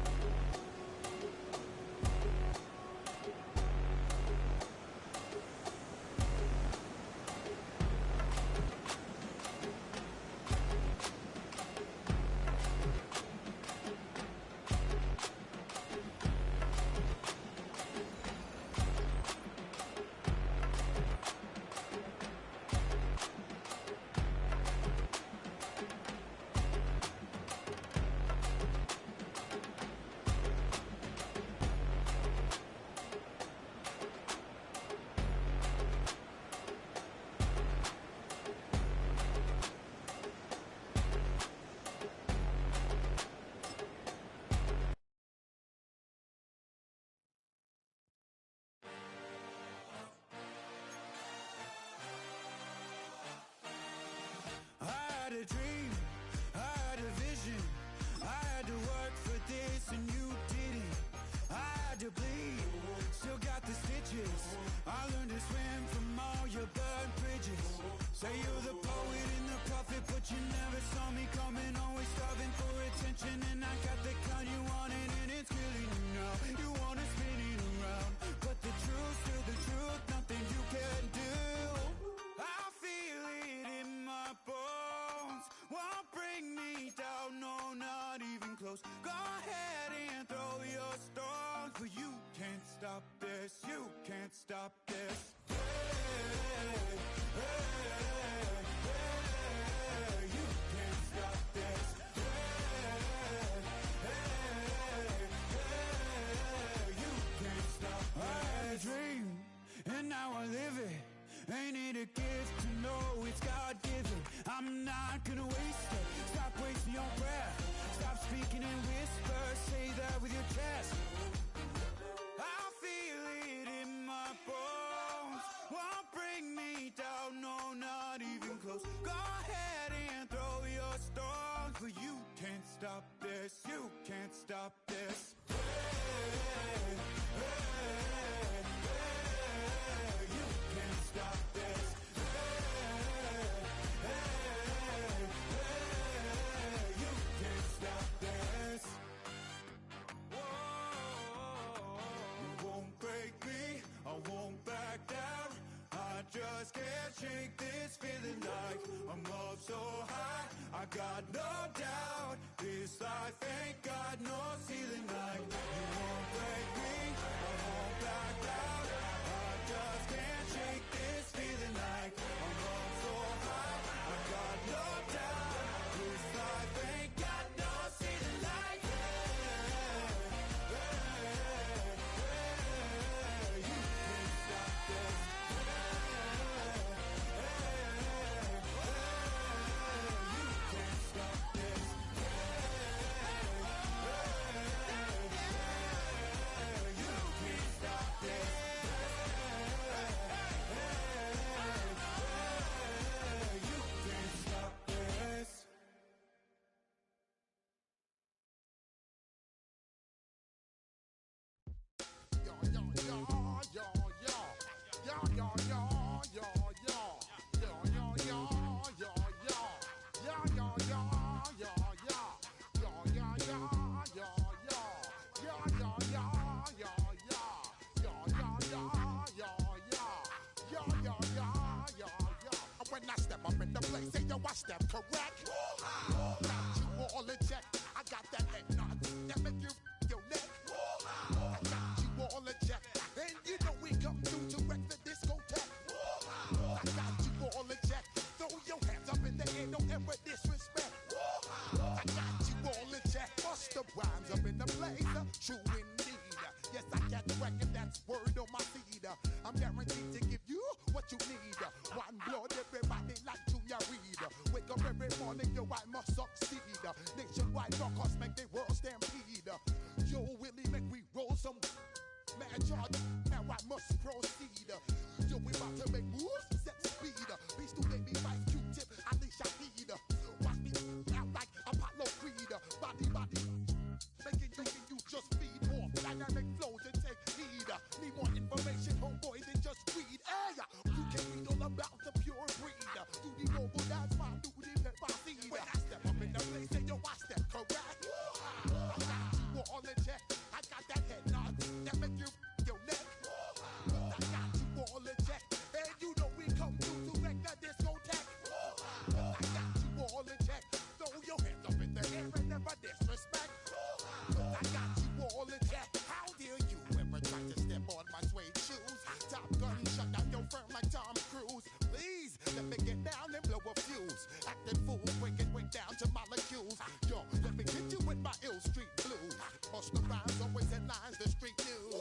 A dream, I had a vision. I had to work for this and you didn't. I had to bleed, still got the stitches. I learned to swim from all your burned bridges. Say you're the poet and the prophet, but you never saw me coming. Always starving for attention, and I got the kind you wanted, and it's killing you now. You wanna spin it around, but the truth's still the truth. Nothing you can do. I feel it in a gift to know it's God-given. I'm not gonna waste it. Stop wasting your breath. Stop speaking in whispers. Say that with your chest. I feel it in my bones. Won't bring me down, no, not even close. Go ahead and throw your stones, but you can't stop this. You can't stop this. Hey, hey, hey, you can't stop this. Hey, hey, hey, you can't stop this. Whoa, you won't break me, I won't back down. I just can't shake this feeling like I'm up so high. I got no doubt, this life ain't got no ceiling like. You won't break me, I won't back down. I just can't shake this feeling like I'm up so high. I got no doubt, this life ain't got no ceiling like. Hey, hey, hey, you can't stop this. When I step up in the place, say yo, I step correct. Got you all in check. I got that head nod that make you your neck. I got you all in check, and you know we come through to wreck the discotheque. I got you all in check. Throw your hands up in the air, don't ever disrespect. I got you all in check. Bust the rhymes up in the place, true indeed. Yes, I got the record, that's word on my feed. I'm guaranteed to give you what you need. One blood, everybody like Junior Reed. Wake up every morning, yo, I must succeed. Nationwide rockers make the world stampede. Yo, Willie, make we roll some mad charge. Now I must proceed. Yo, we about to make moves, set speed. Beast to make me fight Q-tip, Ali Shaheed. Watch me out like Apollo Creed. Body, making you just feed off dynamic flows and take heed. Need more information, homeboy, than just read. Hey, you can read all about the pure breed. You need noble, that's my duty, pepper seed. When I step up in the place, say yo, I step correct. I got you all in check. I got that head nod that make you your neck. I got you all in check, and you know we come through to wreck the discotheque. I got you all in check. Throw your hands up in the air and never disrespect. I got you all in check. How dare you ever try to step on my suede shoes? Top Gun shut down your firm like Tom Cruise. Please let me get down and blow a fuse. Acting fool, break it way down to molecules. Yo, let me hit you with my ill street blues. Bust the rhymes, always headlines, the street news.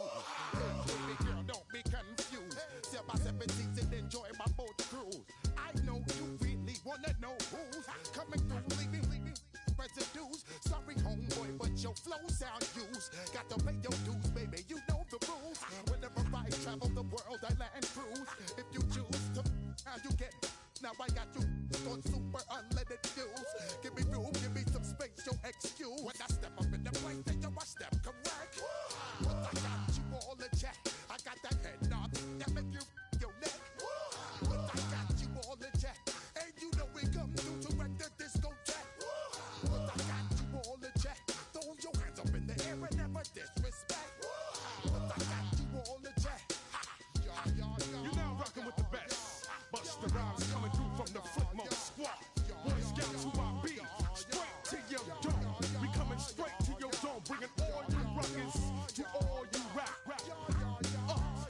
Hey, baby girl, don't be confused. Sell my 17s and enjoy my boat cruise. I know you really wanna know who's coming through, leaving residues. Sorry, homeboy, but your flow sound used. Got to pay your dues, baby, you know the rules. Whenever I travel the world, I land cruise. If you choose to, how you get. Now I got you on super unleaded fuels. Give me room, give me some space, your excuse. When I step up in the place, then I step correct. But I got you all in check. I got that head nod that make you your neck. But I got you all in check, and you know we come through to wreck the discotheque. But I got you all in check. Throw your hands up in the air and never disrespect. But I got you all in check. You're now rocking with the best. Busta Rhymes coming through from the Flipmode Squad. Boy Scouts who I be. Straight to your dome. We coming straight to your dome. Bringing all you rockers to all you rap.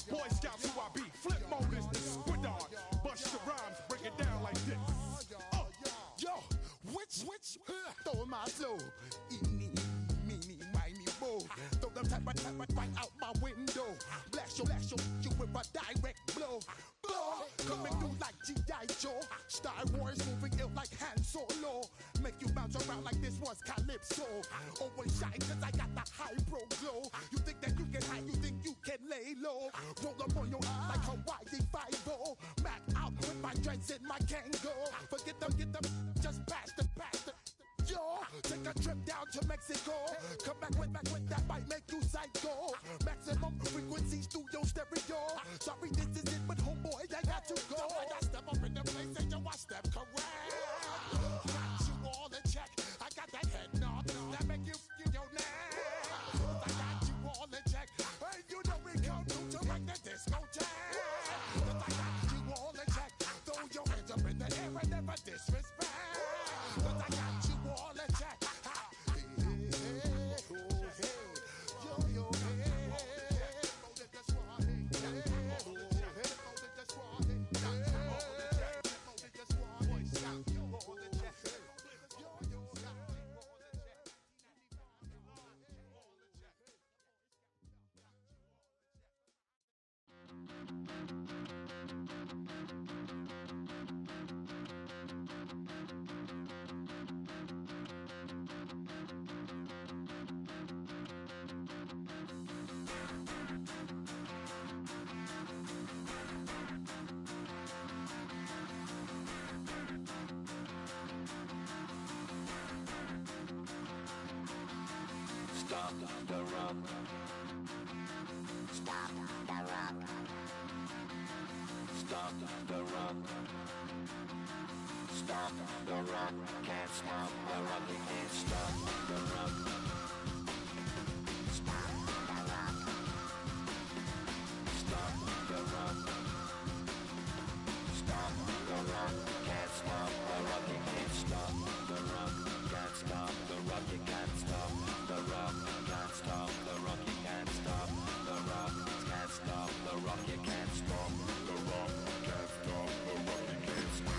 Boy Scouts who I be. Flipmode is the squid on. Busta Rhymes break it down like this. Yo, which, throw my flow. Eeny, meeny, miny, mo. Throw them type right out my window. Blast you with a direct blow. Coming through like G.I. Joe. Star Wars moving ill like Han Solo. Make you bounce around like this was Calypso. Always shine cause I got the high pro glow. You think that you can hide, you think you can lay low. Roll up on your eyes like Hawaii 5-0. Mac out with my dreads and my Kango. Forget them, get them, just pass the. Yo, take a trip down to Mexico. Come back with that might make you psycho. Maximum frequency studio stereo. Sorry, this is it, but homeboy, I got to go. I got step up in the place and you watch them correct. Got you all in check. I got that head nod that make you your neck. I got you all in check. And you know we come to rock the discotheque. I got you all in check. Throw your hands up in the air and never disrespect. I got you all in check. Stop the rock. Stop the rock. Stop the rock. Stop the rock. Can't stop the rock. You can't stop the rock. Stop the rock. Stop the rock. Stop the rock. Can't stop the rock. You can't stop the rock. Can't stop the rock. You can't stop the rock. Can't stop the rock. You can't stop the rock. Can't stop the rock. You can't stop the rock. Can't stop the rock. You can't stop.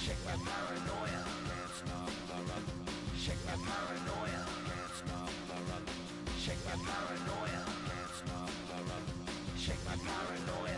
Shake my paranoia. Can't stop the rock. Shake my paranoia. Can't stop the rock. Shake my paranoia. Can't stop the rock. Shake my paranoia.